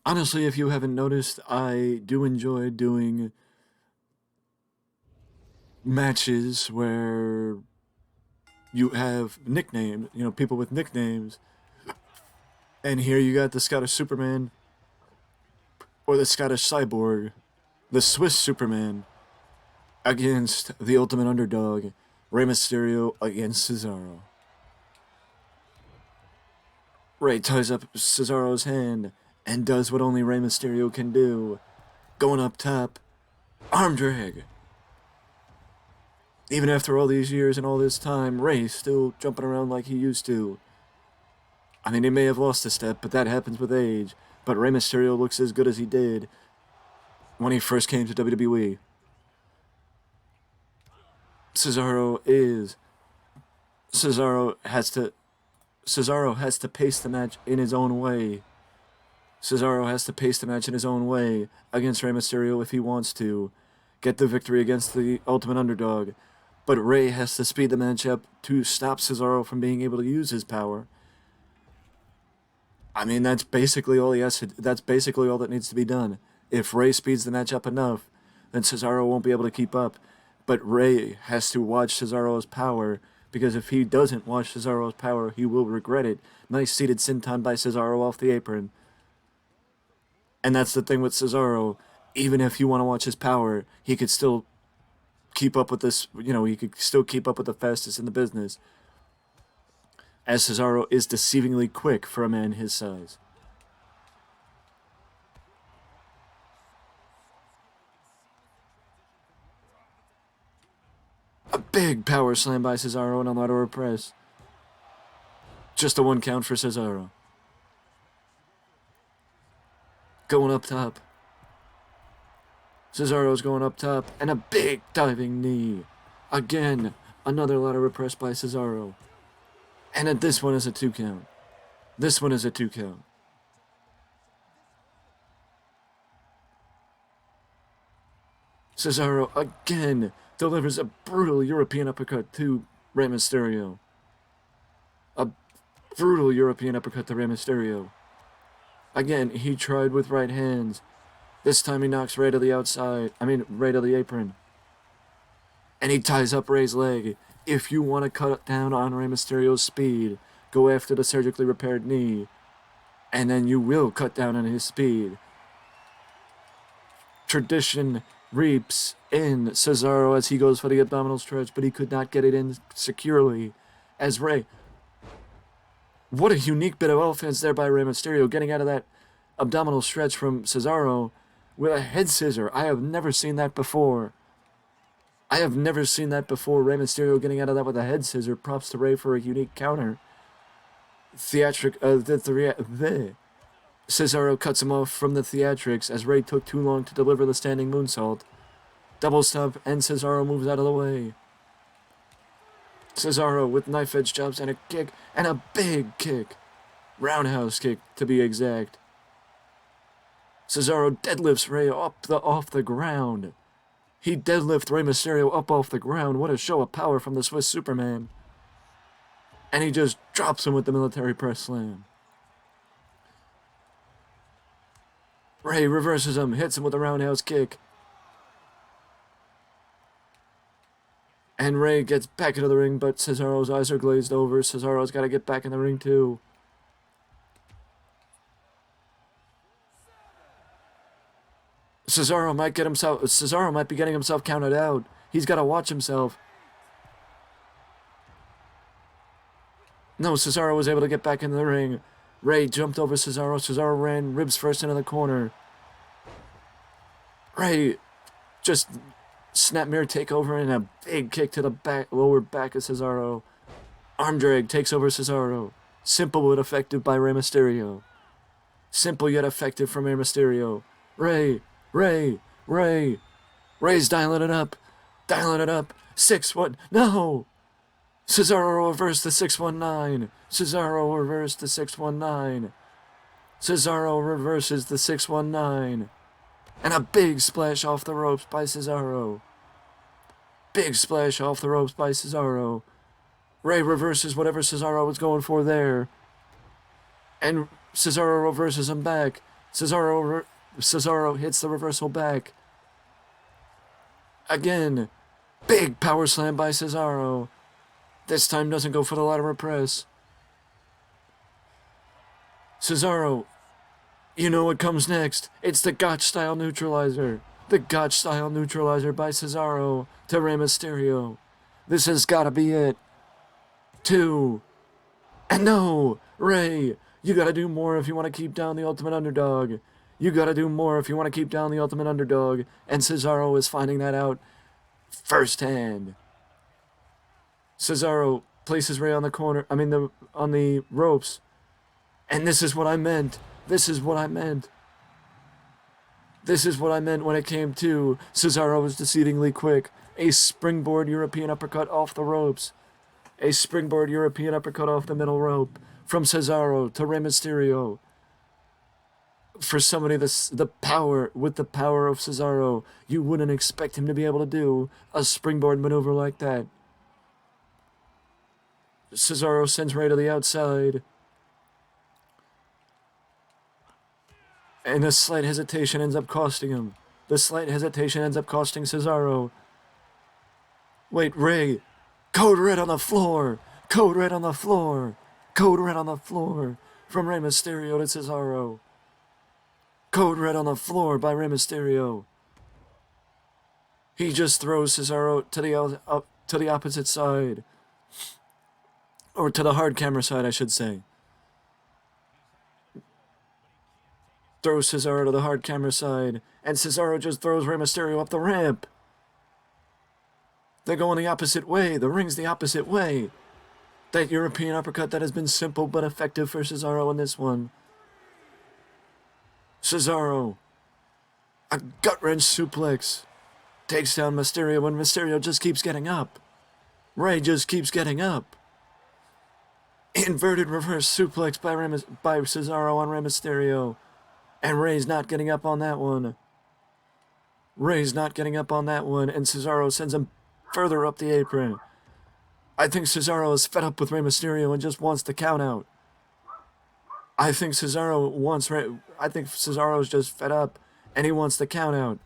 Honestly, if you haven't noticed, I do enjoy doing matches where you have nicknames, people with nicknames. And here you got the Scottish Superman or the Scottish Cyborg, the Swiss Superman against the Ultimate Underdog, Rey Mysterio against Cesaro. Rey ties up Cesaro's hand and does what only Rey Mysterio can do. Going up top, arm drag. Even after all these years and all this time, Rey's still jumping around like he used to. I mean, he may have lost a step, but that happens with age. But Rey Mysterio looks as good as he did when he first came to WWE. Cesaro is. Cesaro has to pace the match in his own way. Cesaro has to pace the match in his own way against Rey Mysterio if he wants to get the victory against the Ultimate Underdog. But Rey has to speed the match up to stop Cesaro from being able to use his power. I mean, that's basically all that's basically all that needs to be done. If Rey speeds the match up enough, then Cesaro won't be able to keep up. But Rey has to watch Cesaro's power, because if he doesn't watch Cesaro's power, he will regret it. Nice seated senton by Cesaro off the apron. And that's the thing with Cesaro. Even if you want to watch his power, he could still keep up with this, he could still keep up with the fastest in the business, as Cesaro is deceivingly quick for a man his size. A big power slam by Cesaro and a lateral press. Just a 1 count for Cesaro. Going up top. Cesaro's going up top, and a big diving knee. Again, another lateral press by Cesaro. And this one is a 2 count. This one is a 2 count. Cesaro again delivers a brutal European uppercut to Rey Mysterio. A brutal European uppercut to Rey Mysterio. Again, he tried with right hands. This time he knocks Rey to the outside. Rey to the apron. And he ties up Rey's leg. If you want to cut down on Rey Mysterio's speed, go after the surgically repaired knee. And then you will cut down on his speed. Tradition reaps in Cesaro as he goes for the abdominal stretch, but he could not get it in securely. As Rey... What a unique bit of offense there by Rey Mysterio, getting out of that abdominal stretch from Cesaro with a head scissor. I have never seen that before. Rey Mysterio getting out of that with a head scissor. Props to Rey for a unique counter. Cesaro cuts him off from the theatrics as Rey took too long to deliver the standing moonsault. Double stomp, and Cesaro moves out of the way. Cesaro with knife edge chops and a kick, and a big kick. Roundhouse kick, to be exact. Cesaro deadlifts Rey off the ground. He deadlifts Rey Mysterio up off the ground. What a show of power from the Swiss Superman. And he just drops him with the military press slam. Rey reverses him, hits him with a roundhouse kick. And Rey gets back into the ring, but Cesaro's eyes are glazed over. Cesaro's got to get back in the ring too. Cesaro might be getting himself counted out. He's got to watch himself. No, Cesaro was able to get back in the ring. Rey jumped over Cesaro. Cesaro ran ribs first into the corner. Rey just snap mirror takeover and a big kick to the lower back of Cesaro. Arm drag takes over Cesaro. Simple but effective by Rey Mysterio. Simple yet effective from Rey Mysterio. Rey's dialing it up. 6-1. No! Cesaro reversed the 619. Cesaro reversed the 619. Cesaro reverses the 619. And a big splash off the ropes by Cesaro. Rey reverses whatever Cesaro was going for there. And Cesaro reverses him back. Cesaro hits the reversal back. Again, big power slam by Cesaro. This time doesn't go for the lateral press. Cesaro, you know what comes next. It's the Gotch-style neutralizer. The Gotch-style neutralizer by Cesaro to Rey Mysterio. This has got to be it. 2. And no, Rey, you got to do more if you want to keep down the Ultimate Underdog. You got to do more if you want to keep down the Ultimate Underdog. And Cesaro is finding that out firsthand. Cesaro places Rey on the ropes. And this is what I meant. This is what I meant. This is what I meant when it came to Cesaro was deceivingly quick. A springboard European uppercut off the ropes. A springboard European uppercut off the middle rope. From Cesaro to Rey Mysterio. For somebody the power of Cesaro, you wouldn't expect him to be able to do a springboard maneuver like that. Cesaro sends Rey to the outside. And a slight hesitation ends up costing him. The slight hesitation ends up costing Cesaro. Wait, Rey. Code red on the floor. Code red on the floor. Code red on the floor. From Rey Mysterio to Cesaro. Code red on the floor by Rey Mysterio. He just throws Cesaro to the opposite side. Or to the hard camera side, I should say. Throws Cesaro to the hard camera side, and Cesaro just throws Rey Mysterio up the ramp. They're going the opposite way. The ring's the opposite way. That European uppercut that has been simple but effective for Cesaro in this one. Cesaro, a gut-wrench suplex, takes down Mysterio, and Mysterio just keeps getting up. Rey just keeps getting up. Inverted reverse suplex by Cesaro on Rey Mysterio. And Rey's not getting up on that one. Rey's not getting up on that one, and Cesaro sends him further up the apron. I think Cesaro is fed up with Rey Mysterio and just wants to count out. I think Cesaro's just fed up, and he wants to count out.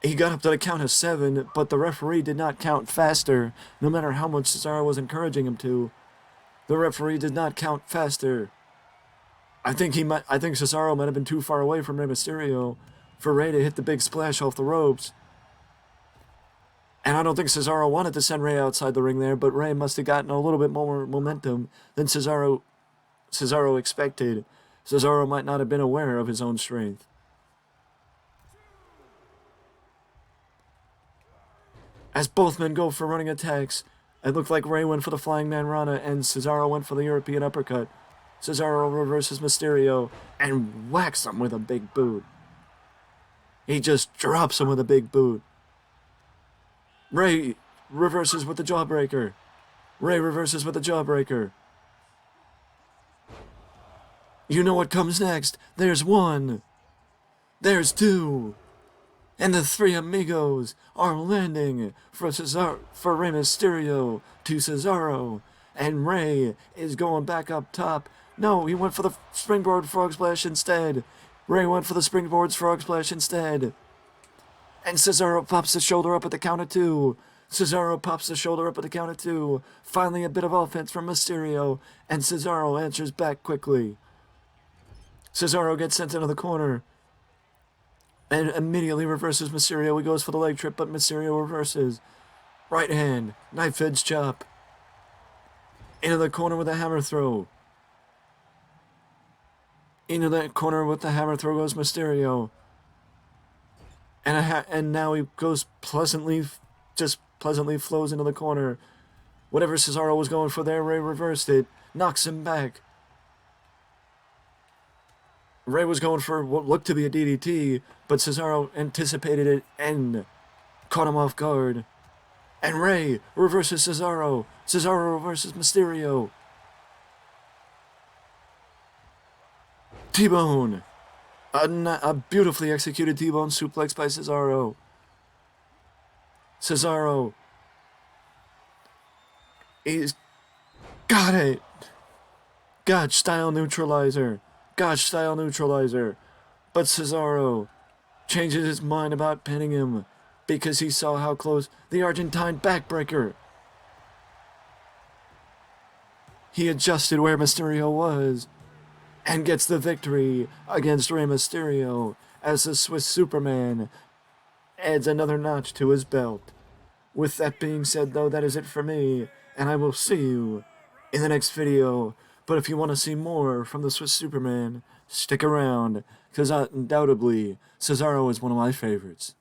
He got up to the count of 7, but the referee did not count faster, no matter how much Cesaro was encouraging him to. The referee did not count faster. I think Cesaro might have been too far away from Rey Mysterio for Rey to hit the big splash off the ropes. And I don't think Cesaro wanted to send Rey outside the ring there, but Rey must have gotten a little bit more momentum than Cesaro expected. Cesaro might not have been aware of his own strength. As both men go for running attacks, it looked like Rey went for the Flying Man Rana and Cesaro went for the European uppercut. Cesaro reverses Mysterio and whacks him with a big boot. He just drops him with a big boot. Rey reverses with the jawbreaker. Rey reverses with the jawbreaker. You know what comes next. There's 1. There's 2. And the 3 amigos are landing for Rey Mysterio to Cesaro. And Rey is going back up top. No, he went for the springboard frog splash instead. Rey went for the springboard frog splash instead. And Cesaro pops the shoulder up at the count of 2. Cesaro pops the shoulder up at the count of 2. Finally a bit of offense from Mysterio. And Cesaro answers back quickly. Cesaro gets sent into the corner. And immediately reverses Mysterio. He goes for the leg trip, but Mysterio reverses. Right hand. Knife edge chop. Into the corner with a hammer throw. Into that corner with the hammer throw goes Mysterio. And now he goes pleasantly flows into the corner. Whatever Cesaro was going for there, Rey reversed it. Knocks him back. Rey was going for what looked to be a DDT, but Cesaro anticipated it and caught him off guard. And Rey reverses Cesaro. Cesaro reverses Mysterio. T-Bone. A beautifully executed T-Bone suplex by Cesaro. Cesaro. He's got it. Gotch style neutralizer. Gotch-style neutralizer. But Cesaro changes his mind about pinning him because he saw how close the Argentine backbreaker. He adjusted where Mysterio was and gets the victory against Rey Mysterio as the Swiss Superman adds another notch to his belt. With that being said, though, that is it for me, and I will see you in the next video. But if you want to see more from the Swiss Superman, stick around, because undoubtedly Cesaro is one of my favorites.